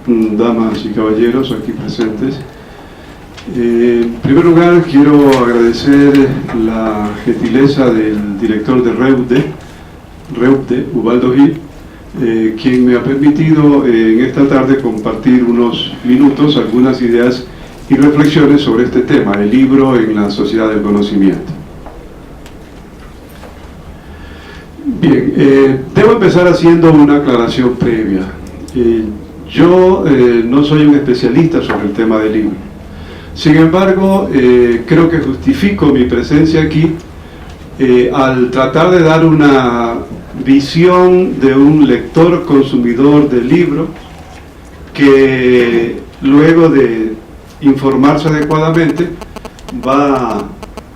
Damas y caballeros aquí presentes, en primer lugar quiero agradecer la gentileza del director de REUPDE, Ubaldo Gil, quien me ha permitido en esta tarde compartir unos minutos, algunas ideas y reflexiones sobre este tema, el libro en la sociedad del conocimiento. Bien, debo empezar haciendo una aclaración previa. Yo no soy un especialista sobre el tema del libro. Sin embargo, creo que justifico mi presencia aquí al tratar de dar una visión de un lector consumidor del libro que luego de informarse adecuadamente va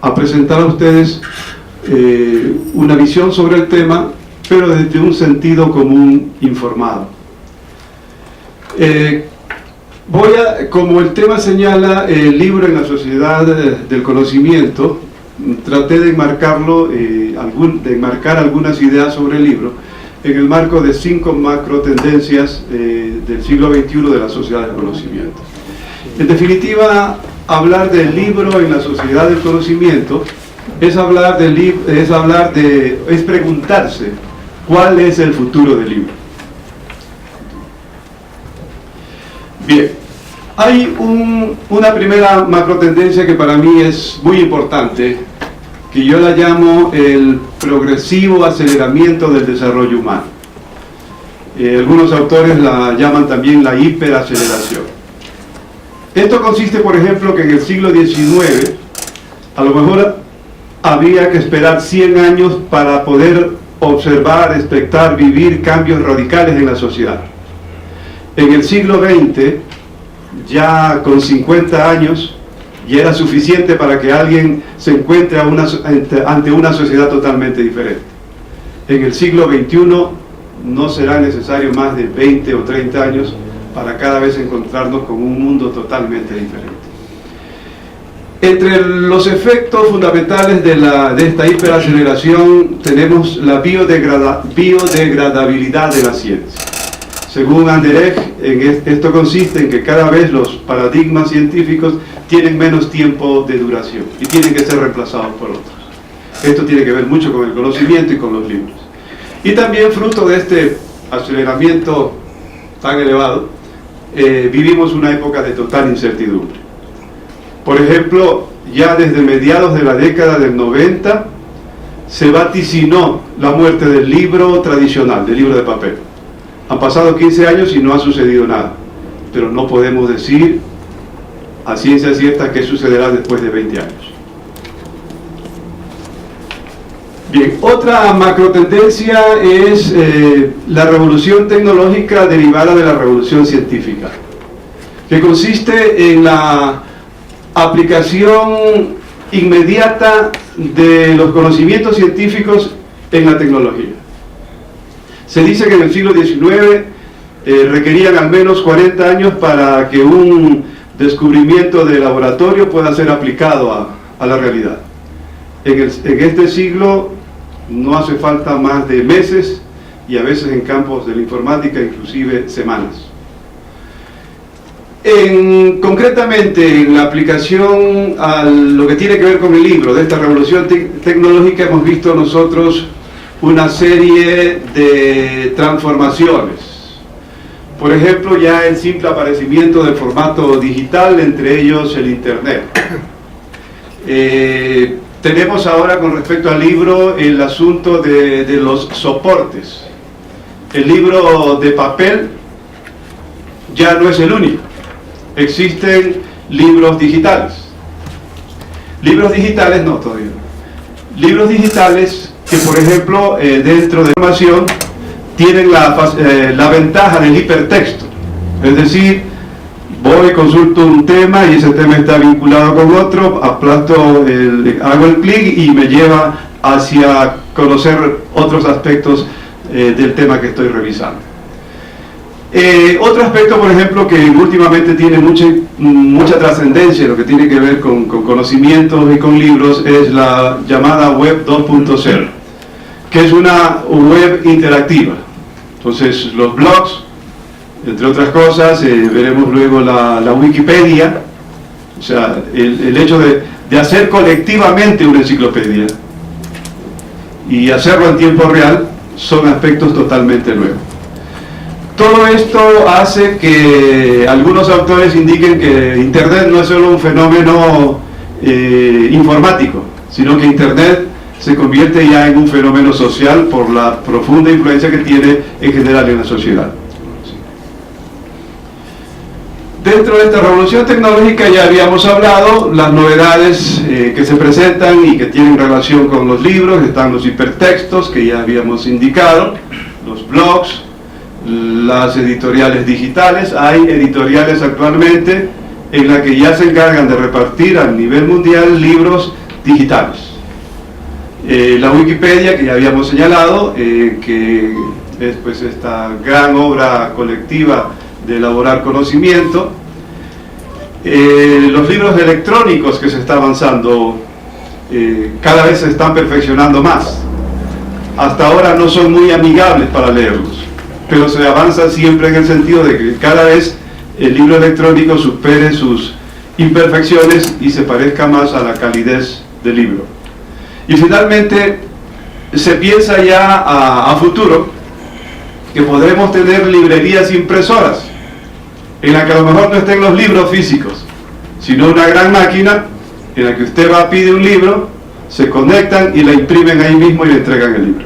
a presentar a ustedes una visión sobre el tema, pero desde un sentido común informado. Como el tema señala el libro en la sociedad del conocimiento, traté de enmarcarlo, de enmarcar algunas ideas sobre el libro en el marco de 5 macro tendencias del siglo XXI de la sociedad del conocimiento. En definitiva, hablar del libro en la sociedad del conocimiento es preguntarse cuál es el futuro del libro. Bien, hay una primera macro tendencia que para mí es muy importante, que yo la llamo el progresivo aceleramiento del desarrollo humano. Algunos autores la llaman también la hiperaceleración. Esto consiste, por ejemplo, que en el siglo XIX a lo mejor había que esperar 100 años para poder observar, expectar, vivir cambios radicales en la sociedad. En el siglo XX, ya con 50 años, ya era suficiente para que alguien se encuentre ante una sociedad totalmente diferente. En el siglo XXI no será necesario más de 20 o 30 años para cada vez encontrarnos con un mundo totalmente diferente. Entre los efectos fundamentales de esta hiperaceleración tenemos la biodegradabilidad de la ciencia. Según Anderegg, esto consiste en que cada vez los paradigmas científicos tienen menos tiempo de duración y tienen que ser reemplazados por otros. Esto tiene que ver mucho con el conocimiento y con los libros. Y también fruto de este aceleramiento tan elevado, vivimos una época de total incertidumbre. Por ejemplo, ya desde mediados de la década del 90 se vaticinó la muerte del libro tradicional, del libro de papel. Han pasado 15 años y no ha sucedido nada, pero no podemos decir a ciencia cierta qué sucederá después de 20 años. Bien, otra macro tendencia es la revolución tecnológica derivada de la revolución científica, que consiste en la aplicación inmediata de los conocimientos científicos en la tecnología. Se dice que en el siglo XIX requerían al menos 40 años para que un descubrimiento de laboratorio pueda ser aplicado a la realidad. En este siglo no hace falta más de meses y a veces en campos de la informática inclusive semanas. Concretamente en la aplicación a lo que tiene que ver con el libro de esta revolución tecnológica hemos visto nosotros una serie de transformaciones. Por ejemplo, ya el simple aparecimiento del formato digital, entre ellos el Internet. Tenemos ahora con respecto al libro el asunto de los soportes. El libro de papel ya no es el único. Existen libros digitales. Libros digitales no, todavía no. Libros digitales que, por ejemplo, dentro de la información tienen la ventaja del hipertexto. Es decir, voy, consulto un tema y ese tema está vinculado con otro, hago el clic y me lleva hacia conocer otros aspectos del tema que estoy revisando. Otro aspecto, por ejemplo, que últimamente tiene mucha trascendencia en lo que tiene que ver con conocimientos y con libros, es la llamada Web 2.0, que es una web interactiva. Entonces, los blogs Entre otras cosas, veremos luego la Wikipedia, o sea, el hecho de hacer colectivamente una enciclopedia y hacerlo en tiempo real son aspectos totalmente nuevos. Todo esto hace que algunos autores indiquen que Internet no es solo un fenómeno informático, sino que Internet se convierte ya en un fenómeno social por la profunda influencia que tiene en general en la sociedad. Dentro de esta revolución tecnológica ya habíamos hablado las novedades que se presentan y que tienen relación con los libros. Están los hipertextos que ya habíamos indicado, los blogs, las editoriales digitales. Hay editoriales actualmente en las que ya se encargan de repartir a nivel mundial libros digitales. La Wikipedia, que ya habíamos señalado, que es pues esta gran obra colectiva de elaborar conocimiento. Los libros electrónicos que se está avanzando, cada vez se están perfeccionando más. Hasta ahora no son muy amigables para leerlos, pero se avanza siempre en el sentido de que cada vez el libro electrónico supere sus imperfecciones y se parezca más a la calidez del libro. Y finalmente se piensa ya a futuro que podremos tener librerías impresoras en la que a lo mejor no estén los libros físicos, sino una gran máquina en la que usted va, pide un libro, se conectan y la imprimen ahí mismo y le entregan el libro.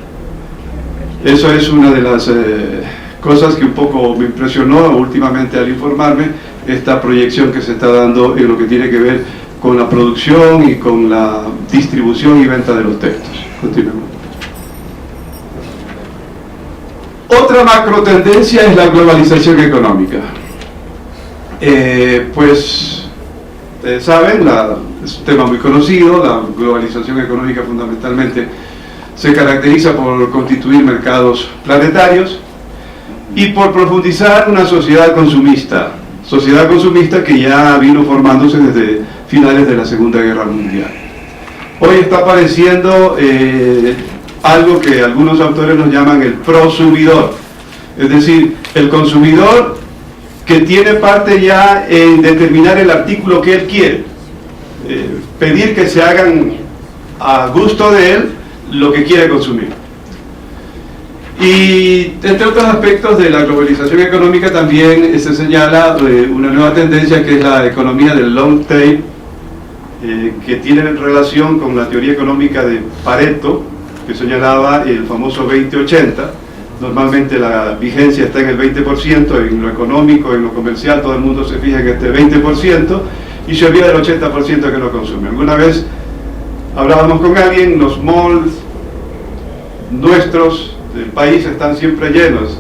Eso es una de las cosas que un poco me impresionó últimamente al informarme, esta proyección que se está dando en lo que tiene que ver con la producción y con la distribución y venta de los textos. Continuemos. Otra macro tendencia es la globalización económica. Pues ustedes saben, es un tema muy conocido. La globalización económica fundamentalmente se caracteriza por constituir mercados planetarios y por profundizar una sociedad consumista que ya vino formándose desde finales de la Segunda Guerra Mundial. Hoy está apareciendo algo que algunos autores nos llaman el prosumidor, es decir, el consumidor que tiene parte ya en determinar el artículo que él quiere, pedir que se hagan a gusto de él lo que quiere consumir. Y entre otros aspectos de la globalización económica también se señala una nueva tendencia que es la economía del long tail, que tiene relación con la teoría económica de Pareto, que señalaba el famoso 20-80. Normalmente la vigencia está en el 20%, en lo económico, en lo comercial, todo el mundo se fija en este 20% y se olvida del 80% que no consume. Alguna vez hablábamos con alguien, los malls nuestros del país están siempre llenos,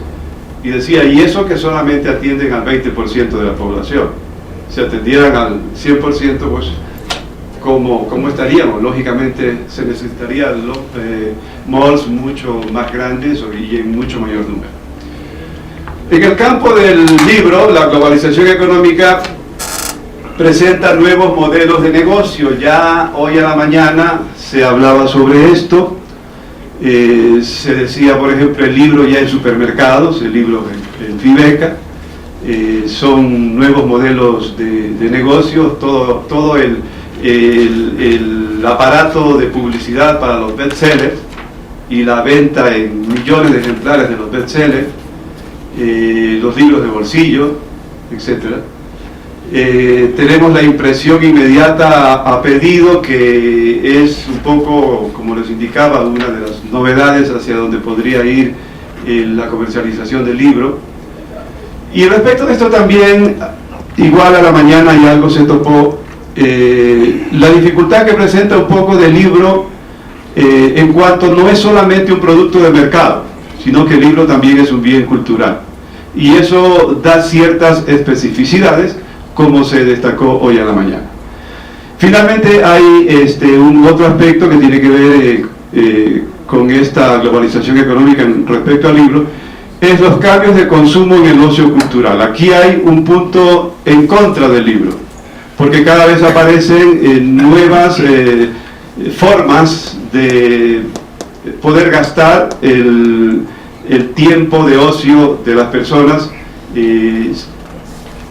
y decía, y eso que solamente atienden al 20% de la población. Si atendieran al 100%, pues ¿cómo estaríamos? Lógicamente se necesitarían malls mucho más grandes y en mucho mayor número. En el campo del libro, la globalización económica presenta nuevos modelos de negocio. Ya hoy a la mañana se hablaba sobre esto. Se decía, por ejemplo, el libro ya en supermercados, el libro en Fibeca. Son nuevos modelos de negocios, todo el aparato de publicidad para los bestsellers y la venta en millones de ejemplares de los bestsellers, los libros de bolsillo, etc. Tenemos la impresión inmediata a pedido, que es un poco, como les indicaba, una de las novedades hacia donde podría ir la comercialización del libro. Y respecto de esto también, igual a la mañana y algo se topó, la dificultad que presenta un poco del libro en cuanto no es solamente un producto de mercado, sino que el libro también es un bien cultural. Y eso da ciertas especificidades, como se destacó hoy a la mañana. Finalmente hay un otro aspecto que tiene que ver con esta globalización económica respecto al libro, es los cambios de consumo en el ocio cultural. Aquí hay un punto en contra del libro, porque cada vez aparecen nuevas formas de poder gastar el tiempo de ocio de las personas,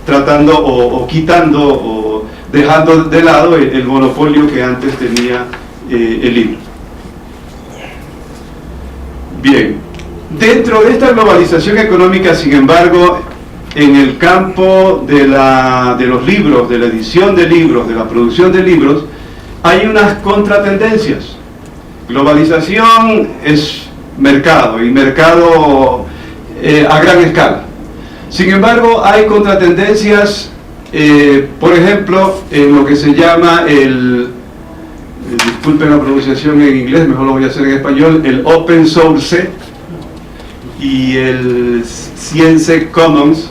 tratando o quitando o dejando de lado el monopolio que antes tenía el libro. Bien, dentro de esta globalización económica, sin embargo, en el campo de los libros, de la edición de libros, de la producción de libros, hay unas contratendencias. Globalización es mercado, y mercado a gran escala. Sin embargo, hay contratendencias, por ejemplo, en lo que se llama disculpen la pronunciación en inglés, mejor lo voy a hacer en español, el Open Source y el Science Commons,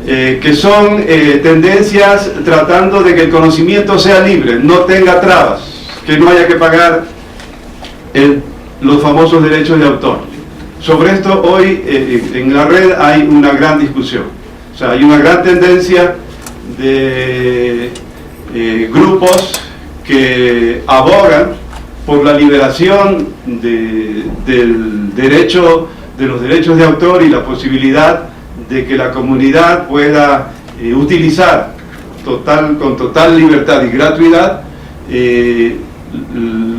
que son tendencias tratando de que el conocimiento sea libre, no tenga trabas, que no haya que pagar los famosos derechos de autor. Sobre esto hoy en la red hay una gran discusión. O sea, hay una gran tendencia de grupos que abogan por la liberación de los derechos de autor y la posibilidad de que la comunidad pueda utilizar con total libertad y gratuidad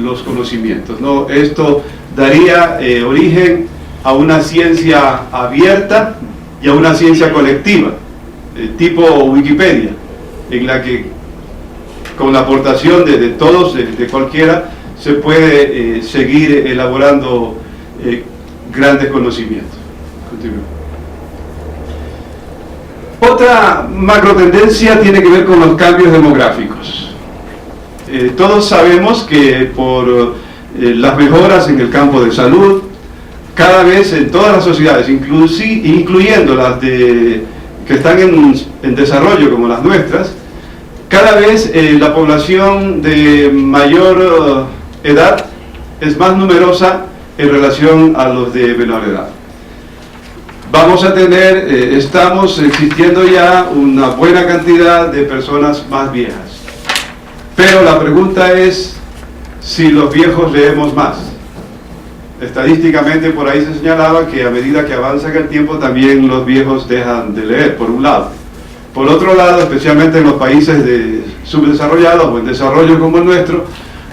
los conocimientos, ¿no? Esto daría origen a una ciencia abierta y a una ciencia colectiva, tipo Wikipedia, en la que con la aportación de todos, de cualquiera, se puede seguir elaborando grandes conocimientos. Continúo. Otra macrotendencia tiene que ver con los cambios demográficos. Todos sabemos que por las mejoras en el campo de salud, cada vez en todas las sociedades, incluyendo las que están en desarrollo como las nuestras, cada vez la población de mayor edad es más numerosa en relación a los de menor edad. Vamos a tener, estamos existiendo ya una buena cantidad de personas más viejas. Pero la pregunta es si los viejos leemos más. Estadísticamente por ahí se señalaba que a medida que avanza el tiempo también los viejos dejan de leer, por un lado. Por otro lado, especialmente en los países subdesarrollados o en desarrollo como el nuestro,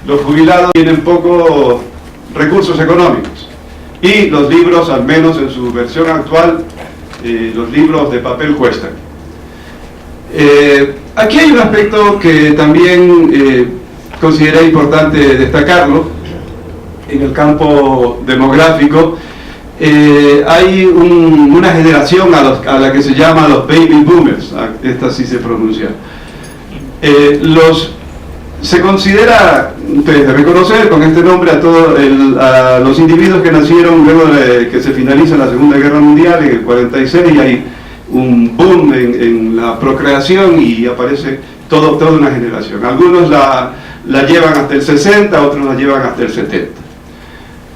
los jubilados tienen pocos recursos económicos. Y los libros, al menos en su versión actual, los libros de papel cuestan. Aquí hay un aspecto que también consideré importante destacarlo. En el campo demográfico, hay una generación a la que se llama los baby boomers, esta sí se pronuncia. Se considera, ustedes deben conocer con este nombre a los individuos que nacieron luego de que se finaliza la Segunda Guerra Mundial en el 46, y hay un boom en la procreación y aparece toda una generación. Algunos la llevan hasta el 60, otros la llevan hasta el 70.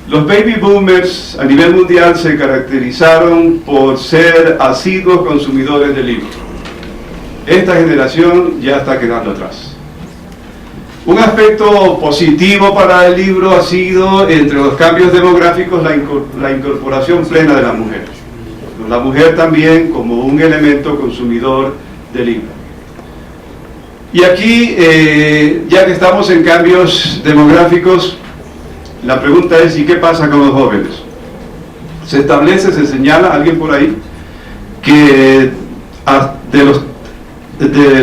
Los baby boomers a nivel mundial se caracterizaron por ser asiduos consumidores de libros. Esta generación ya está quedando atrás. Un aspecto positivo para el libro ha sido, entre los cambios demográficos, la incorporación plena de la mujer. La mujer también como un elemento consumidor de libros. Y aquí, ya que estamos en cambios demográficos, la pregunta es, ¿y qué pasa con los jóvenes? Se establece, se señala, alguien por ahí, que de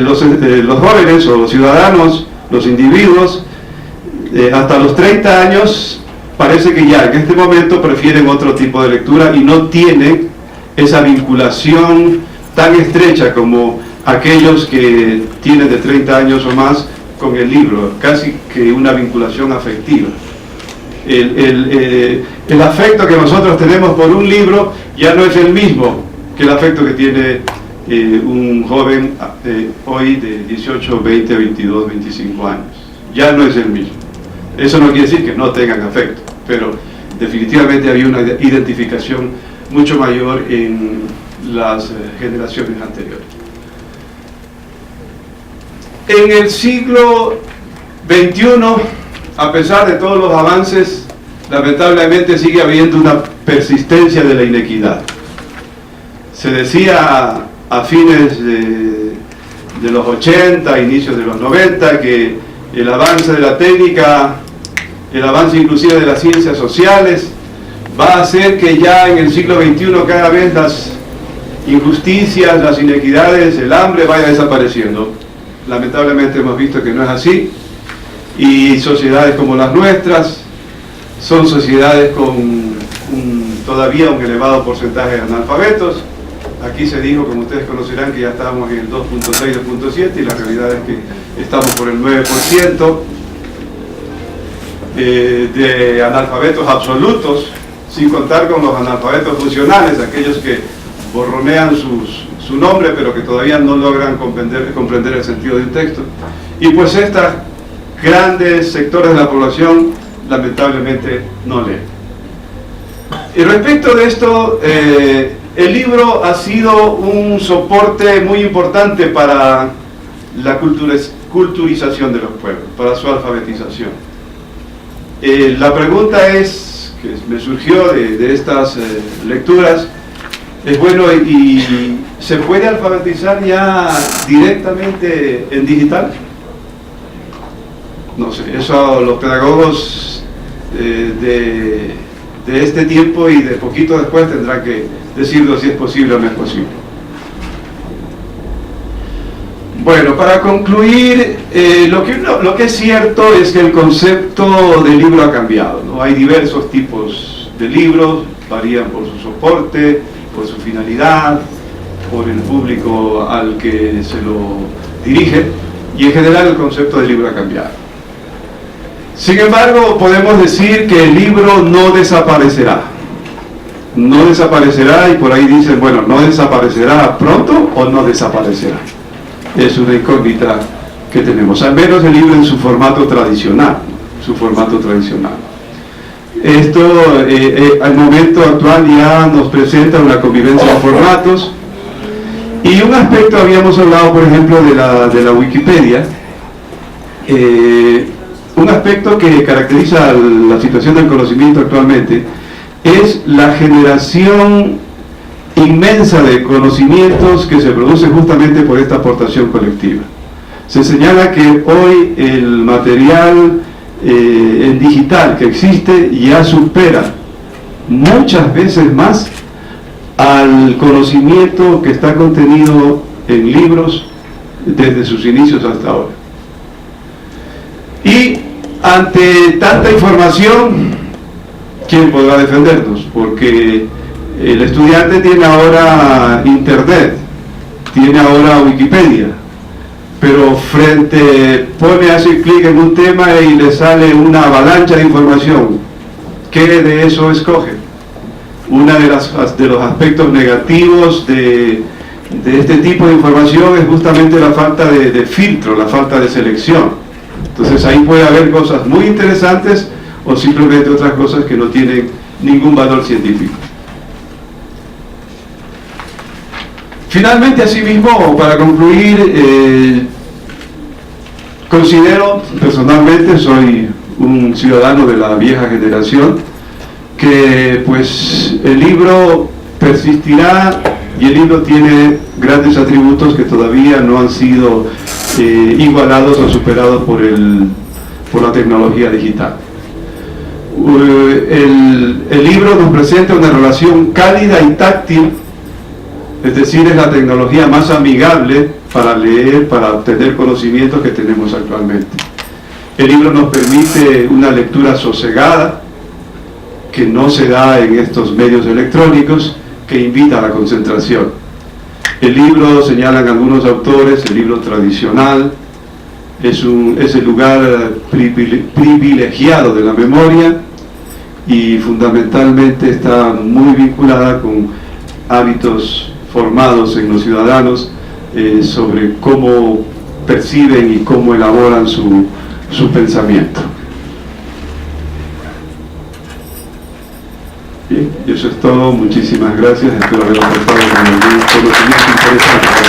los jóvenes o los ciudadanos, los individuos, hasta los 30 años, parece que ya en este momento prefieren otro tipo de lectura y no tienen esa vinculación tan estrecha como aquellos que tienen de 30 años o más con el libro, casi que una vinculación afectiva. El afecto que nosotros tenemos por un libro ya no es el mismo que el afecto que tiene un joven hoy de 18, 20, 22, 25 años. Ya no es el mismo. Eso no quiere decir que no tengan afecto, pero definitivamente había una identificación mucho mayor en las generaciones anteriores. En el siglo XXI, a pesar de todos los avances, lamentablemente sigue habiendo una persistencia de la inequidad. Se decía a fines de los 80, inicios de los 90, que el avance de la técnica, el avance inclusive de las ciencias sociales, va a hacer que ya en el siglo XXI cada vez las injusticias, las inequidades, el hambre vaya desapareciendo. Lamentablemente hemos visto que no es así, y sociedades como las nuestras son sociedades con todavía un elevado porcentaje de analfabetos. Aquí se dijo, como ustedes conocerán, que ya estábamos en el 2.6, 2.7, y la realidad es que estamos por el 9% de analfabetos absolutos, sin contar con los analfabetos funcionales, aquellos que borronean su nombre, pero que todavía no logran comprender el sentido de un texto. Y pues estos grandes sectores de la población, lamentablemente, no leen. Y respecto de esto, el libro ha sido un soporte muy importante para la culturización de los pueblos, para su alfabetización. La pregunta es, que me surgió de estas lecturas, es bueno, ¿y se puede alfabetizar ya directamente en digital? No sé, eso los pedagogos de este tiempo y de poquito después tendrán que decirlo si es posible o no es posible. Bueno, para concluir, lo que es cierto es que el concepto de libro ha cambiado, ¿no? Hay diversos tipos de libros, varían por su soporte, por su finalidad, por el público al que se lo dirige, y en general el concepto de libro ha cambiado. Sin embargo, podemos decir que el libro no desaparecerá. No desaparecerá, y por ahí dicen, bueno, ¿no desaparecerá pronto o no desaparecerá? Es una incógnita que tenemos, al menos el libro en su formato tradicional, Esto, al momento actual, ya nos presenta una convivencia de formatos, y un aspecto, habíamos hablado, por ejemplo, de la Wikipedia, un aspecto que caracteriza la situación del conocimiento actualmente es la generación inmensa de conocimientos que se produce justamente por esta aportación colectiva. Se señala que hoy el material en digital que existe ya supera muchas veces más al conocimiento que está contenido en libros desde sus inicios hasta ahora. Y ante tanta información, ¿quién podrá defendernos? Porque el estudiante tiene ahora internet, tiene ahora Wikipedia, pero hace clic en un tema y le sale una avalancha de información. ¿Qué de eso escoge? Uno de los aspectos negativos de este tipo de información es justamente la falta de filtro, la falta de selección. Entonces ahí puede haber cosas muy interesantes o simplemente otras cosas que no tienen ningún valor científico. Finalmente, asimismo, para concluir, considero personalmente, soy un ciudadano de la vieja generación, que pues el libro persistirá, y el libro tiene grandes atributos que todavía no han sido igualados o superados por la tecnología digital. El libro nos presenta una relación cálida y táctil, es decir, es la tecnología más amigable para leer, para obtener conocimientos que tenemos actualmente. El libro nos permite una lectura sosegada, que no se da en estos medios electrónicos, que invita a la concentración. El libro, señalan algunos autores, el libro tradicional, es el lugar privilegiado de la memoria, y fundamentalmente está muy vinculada con hábitos formados en los ciudadanos sobre cómo perciben y cómo elaboran su pensamiento. Bien, y eso es todo. Muchísimas gracias. Espero haber aportado con algún conocimiento interesante.